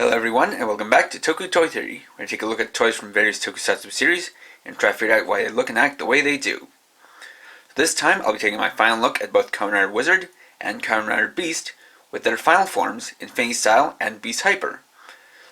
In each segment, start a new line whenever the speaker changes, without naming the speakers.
Hello everyone, and welcome back to Toku Toy Theory. We're going to take a look at toys from various Tokusatsu series and try to figure out why they look and act the way they do. So this time, I'll be taking my final look at both Kamen Rider Wizard and Kamen Rider Beast with their final forms, Infinity Style and Beast Hyper.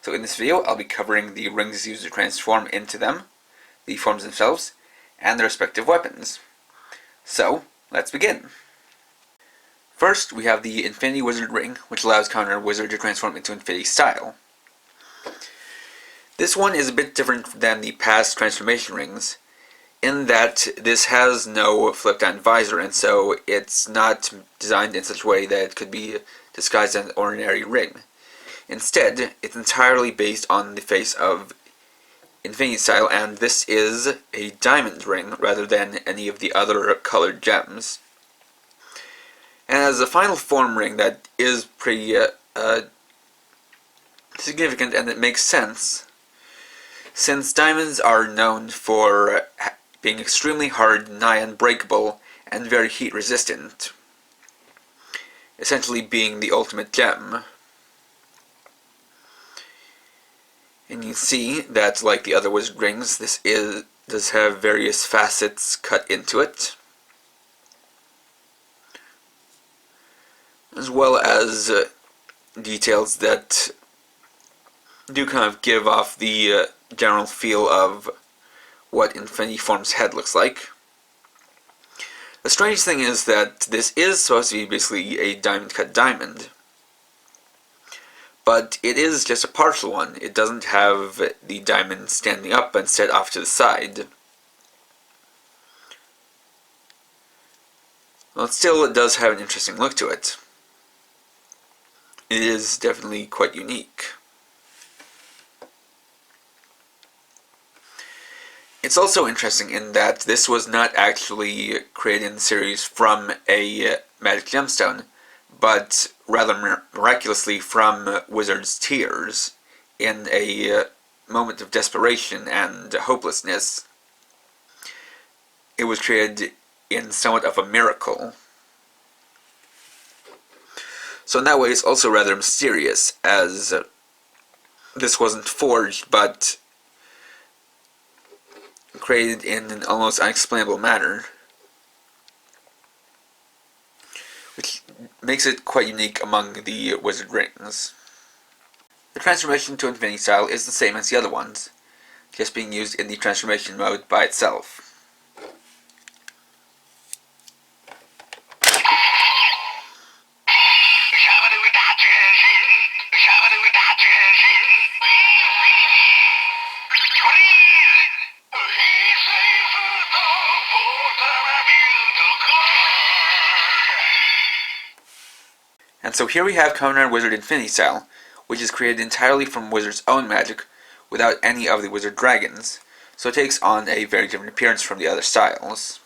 So in this video, I'll be covering the rings used to transform into them, the forms themselves, and their respective weapons. So, let's begin. First, we have the Infinity Wizard Ring, which allows Kamen Rider Wizard to transform into Infinity Style. This one is a bit different than the past transformation rings, in that this has no flip-down visor, and so it's not designed in such a way that it could be disguised as an ordinary ring. Instead, it's entirely based on the face of Infinity Style, and this is a diamond ring rather than any of the other colored gems. And as a final form ring, that is pretty significant, and it makes sense, since diamonds are known for being extremely hard, nigh unbreakable, and very heat resistant, essentially being the ultimate gem. And you see that, like the other wizard rings, this does have various facets cut into it, as well as details that do kind of give off the general feel of what Infinity Form's head looks like. The strange thing is that this is supposed to be basically a diamond-cut diamond, but it is just a partial one. It doesn't have the diamond standing up, but instead off to the side. Well, still, it does have an interesting look to it. It is definitely quite unique. It's also interesting in that this was not actually created in the series from a magic gemstone, but rather miraculously from Wizard's tears in a moment of desperation and hopelessness. It was created in somewhat of a miracle. So in that way, it's also rather mysterious, as this wasn't forged, but created in an almost unexplainable manner, which makes it quite unique among the wizard rings. The transformation to Infinity Style is the same as the other ones, just being used in the transformation mode by itself. And so here we have Kamen Rider Wizard Infinity Style, which is created entirely from Wizard's own magic, without any of the Wizard Dragons, so it takes on a very different appearance from the other styles.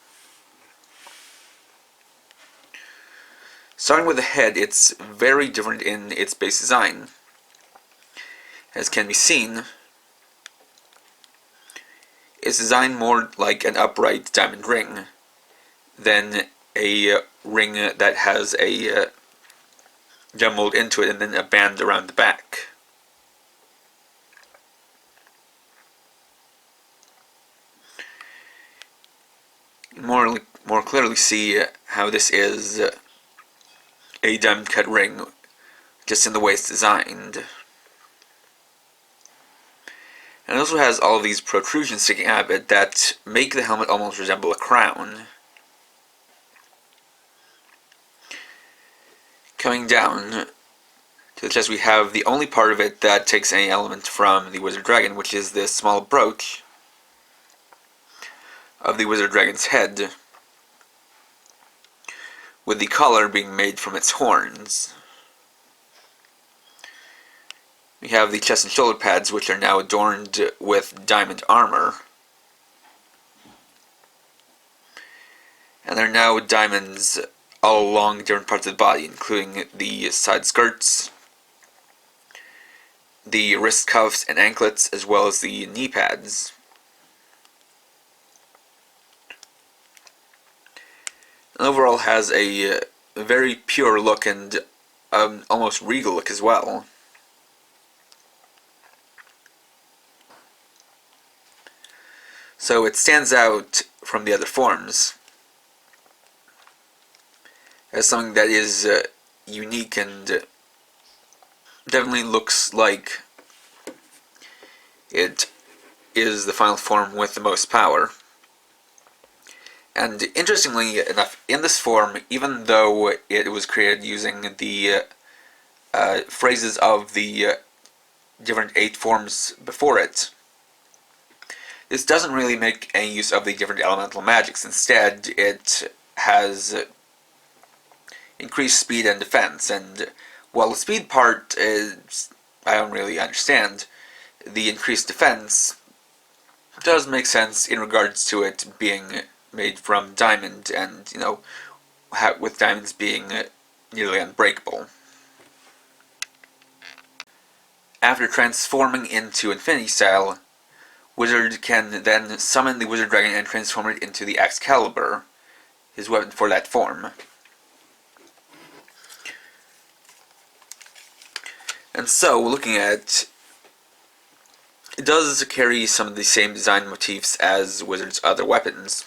Starting with the head, it's very different in its base design. As can be seen, it's designed more like an upright diamond ring than a ring that has a gem mold into it and then a band around the back. More clearly see how this is a diamond cut ring, just in the way it's designed. And it also has all of these protrusions sticking out of it that make the helmet almost resemble a crown. Coming down to the chest, we have the only part of it that takes any element from the Wizard Dragon, which is this small brooch of the Wizard Dragon's head, with the collar being made from its horns. We have the chest and shoulder pads, which are now adorned with diamond armor. And there are now diamonds all along different parts of the body, including the side skirts, the wrist cuffs and anklets, as well as the knee pads. And overall has a very pure look and almost regal look as well. So it stands out from the other forms as something that is unique and definitely looks like it is the final form with the most power. And interestingly enough, in this form, even though it was created using the phrases of the different 8 forms before it, this doesn't really make any use of the different elemental magics. Instead, it has increased speed and defense, and while the speed part is, I don't really understand, the increased defense does make sense in regards to it being made from diamond, and, you know, with diamonds being nearly unbreakable. After transforming into Infinity Style, Wizard can then summon the Wizard Dragon and transform it into the Excalibur, his weapon for that form. And so, looking at it does carry some of the same design motifs as Wizard's other weapons.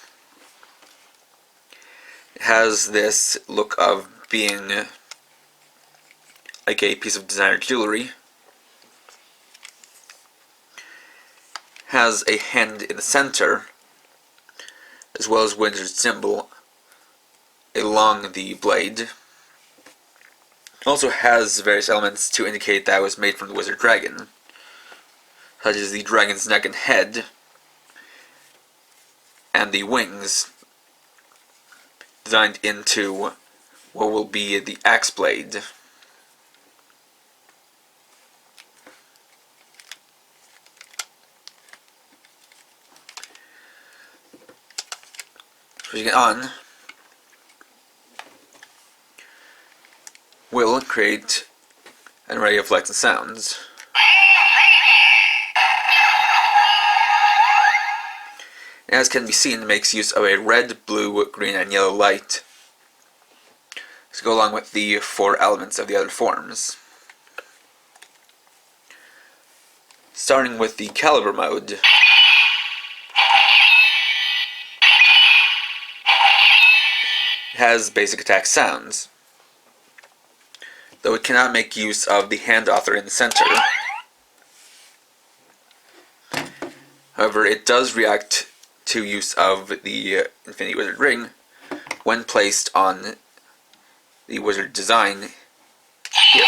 It has this look of being like a piece of designer jewelry. Has a hand in the center, as well as Wizard's symbol along the blade. It also has various elements to indicate that it was made from the Wizard Dragon, such as the dragon's neck and head, and the wings, designed into what will be the axe blade. Pushing it on will create an array of lights and sounds. As can be seen, it makes use of a red, blue, green, and yellow light to go along with the 4 elements of the other forms. Starting with the caliber mode, it has basic attack sounds, though it cannot make use of the hand author in the center. However, it does react to use of the Infinity Wizard Ring when placed on the Wizard design here.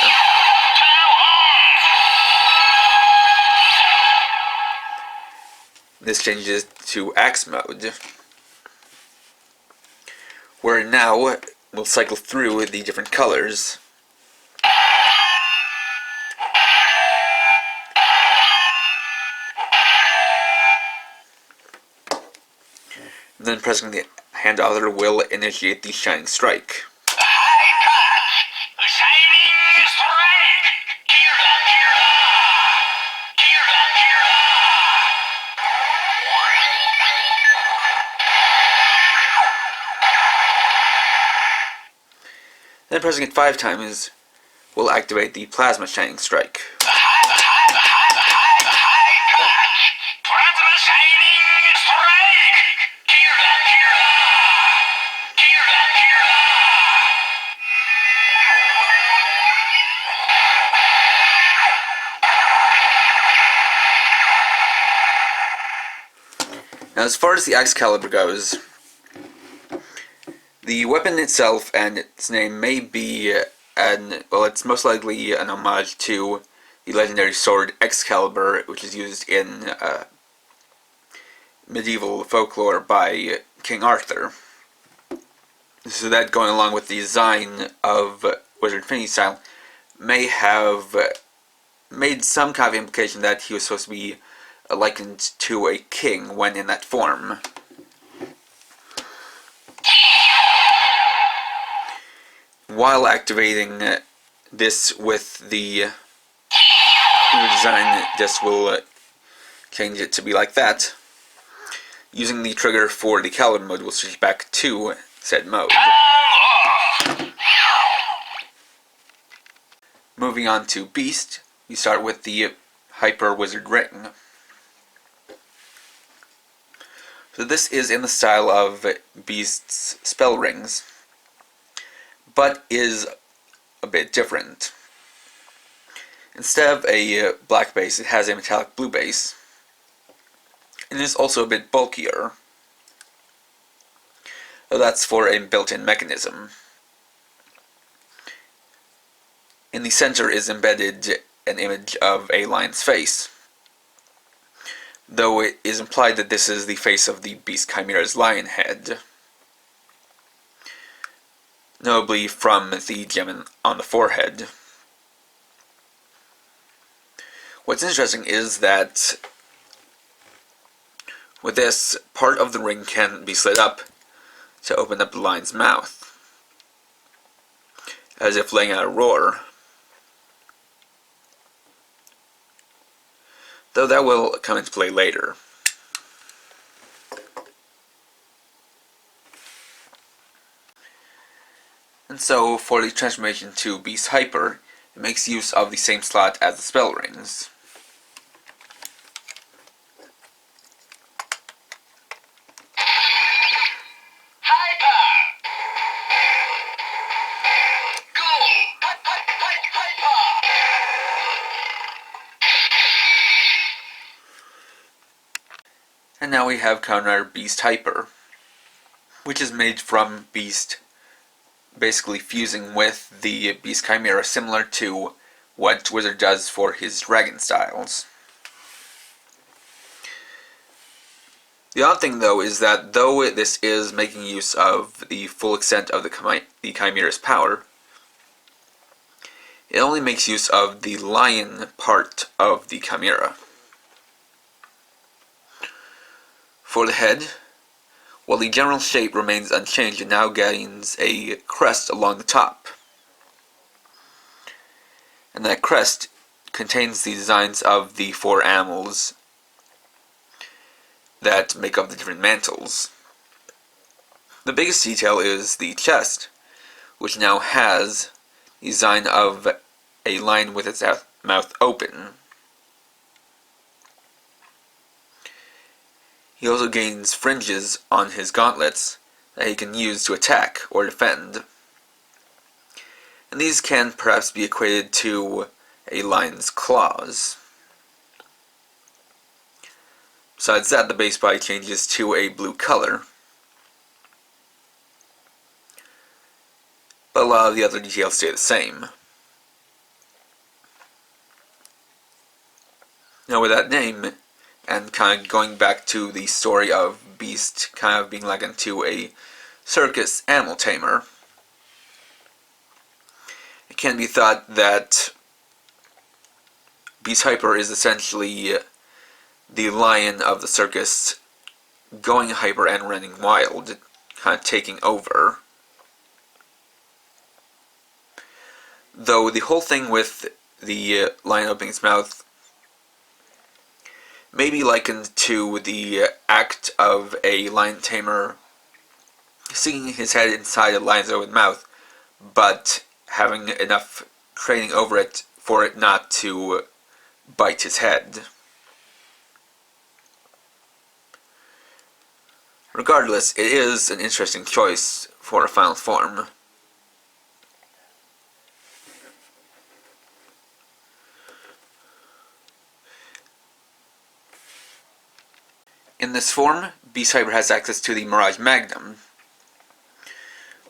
This changes to Axe mode, where now we'll cycle through the different colors. Then pressing the hand author will initiate the Shining Strike. Then pressing it 5 times will activate the Plasma Shining Strike. Now, as far as the Excalibur goes, the weapon itself and its name may be it's most likely an homage to the legendary sword Excalibur, which is used in medieval folklore by King Arthur. So that, going along with the design of Wizard Infinity Style, may have made some kind of implication that he was supposed to be likened to a king when in that form. While activating this with the new design, this will change it to be like that. Using the trigger for the caliber mode, we'll switch back to said mode. Moving on to Beast, we start with the Hyper Wizard Ring. So this is in the style of Beast's spell rings, but is a bit different. Instead of a black base, it has a metallic blue base, and is also a bit bulkier. That's for a built-in mechanism. In the center is embedded an image of a lion's face, though it is implied that this is the face of the Beast Chimera's lion head, notably from the gem on the forehead. What's interesting is that with this, part of the ring can be slid up to open up the lion's mouth, as if letting out a roar. Though that will come into play later. And so, for the transformation to Beast Hyper, it makes use of the same slot as the spell rings. And now we have Kamen Rider Beast Hyper, which is made from Beast basically fusing with the Beast Chimera, similar to what Wizard does for his Dragon styles. The odd thing, though, is that though this is making use of the full extent of the Chimera's power, it only makes use of the lion part of the Chimera. For the head, while the general shape remains unchanged, it now gains a crest along the top. And that crest contains the designs of the 4 animals that make up the different mantles. The biggest detail is the chest, which now has the design of a lion with its mouth open. He also gains fringes on his gauntlets that he can use to attack or defend. And these can perhaps be equated to a lion's claws. Besides that, the base body changes to a blue color. But a lot of the other details stay the same. Now with that name, and kind of going back to the story of Beast kind of being likened to a circus animal tamer, it can be thought that Beast Hyper is essentially the lion of the circus going hyper and running wild, kind of taking over. Though the whole thing with the lion opening its mouth may be likened to the act of a lion tamer sticking his head inside a lion's open mouth, but having enough training over it for it not to bite his head. Regardless, it is an interesting choice for a final form. In this form, Beast Hyper has access to the Mirage Magnum,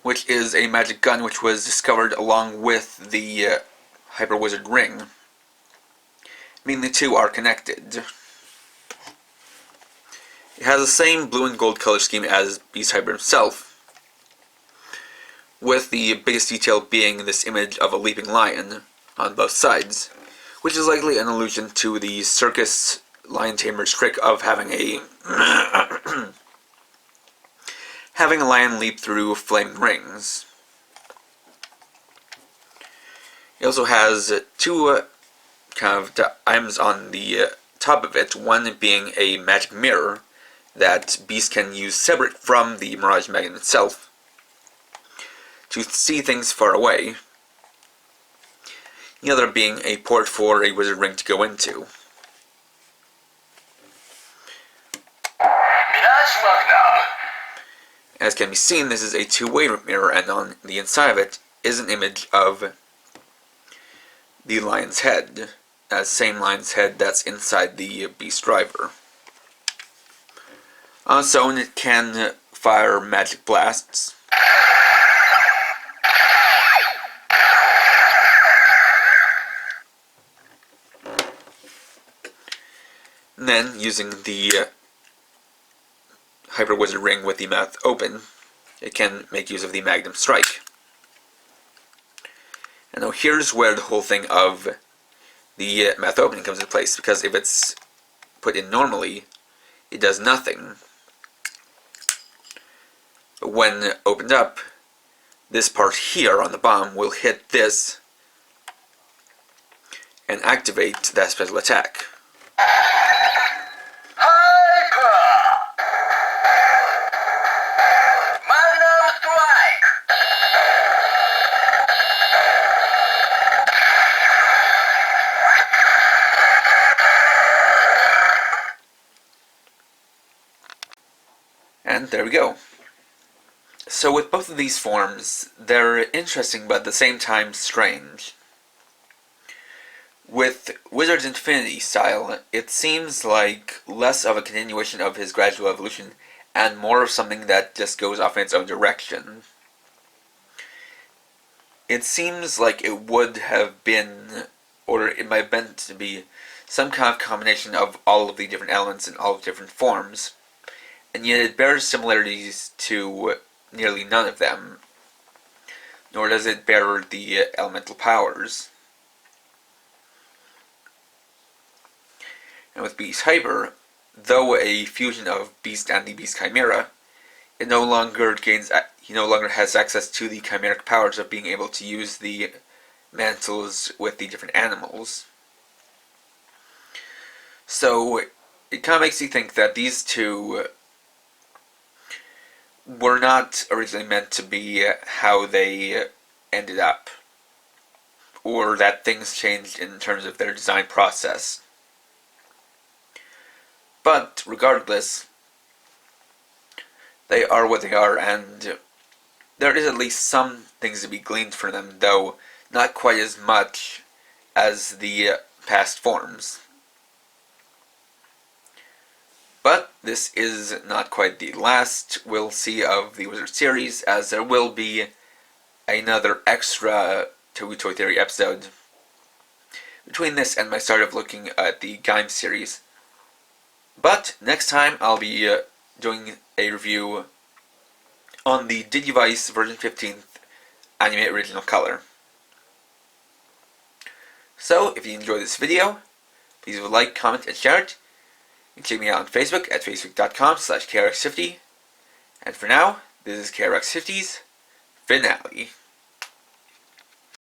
which is a magic gun which was discovered along with the Hyper Wizard Ring, meaning the two are connected. It has the same blue and gold color scheme as Beast Hyper himself, with the biggest detail being this image of a leaping lion on both sides, which is likely an allusion to the circus lion tamer's trick of having a having a lion leap through flaming rings. It also has 2 kind of items on the top of it, one being a magic mirror that Beast can use separate from the Mirage Magnum itself to see things far away, the other being a port for a wizard ring to go into.
Mirage Magnum.
As can be seen, this is a two-way mirror, and on the inside of it is an image of the lion's head, as same lion's head that's inside the beast driver. Also, it can fire magic blasts. And then, using the Hyper Wizard Ring with the mouth open, it can make use of the Magnum Strike. And now here's where the whole thing of the mouth opening comes into place, because if it's put in normally, it does nothing. But when opened up, this part here on the bomb will hit this and activate that special attack. And there we go. So with both of these forms, they're interesting but at the same time strange. With Wizard's Infinity style, it seems like less of a continuation of his gradual evolution and more of something that just goes off in its own direction. It seems like it would have been, or it might have been to be, some kind of combination of all of the different elements in all of the different forms, and yet it bears similarities to nearly none of them, nor does it bear the elemental powers. And with Beast Hyper, though a fusion of Beast and the Beast Chimera, he no longer has access to the chimeric powers of being able to use the mantles with the different animals. So it kind of makes you think that these two were not originally meant to be how they ended up, or that things changed in terms of their design process. But regardless, they are what they are, and there is at least some things to be gleaned from them, though not quite as much as the past forms. But this is not quite the last we'll see of the Wizard series, as there will be another extra Toku Toy Theory episode between this and my start of looking at the Gaim series. But next time I'll be doing a review on the Digivice version 15th anime original color. So, if you enjoyed this video, please leave a like, comment, and share it. You can check me out on Facebook at facebook.com/krx50. And for now, this is KRX50's finale.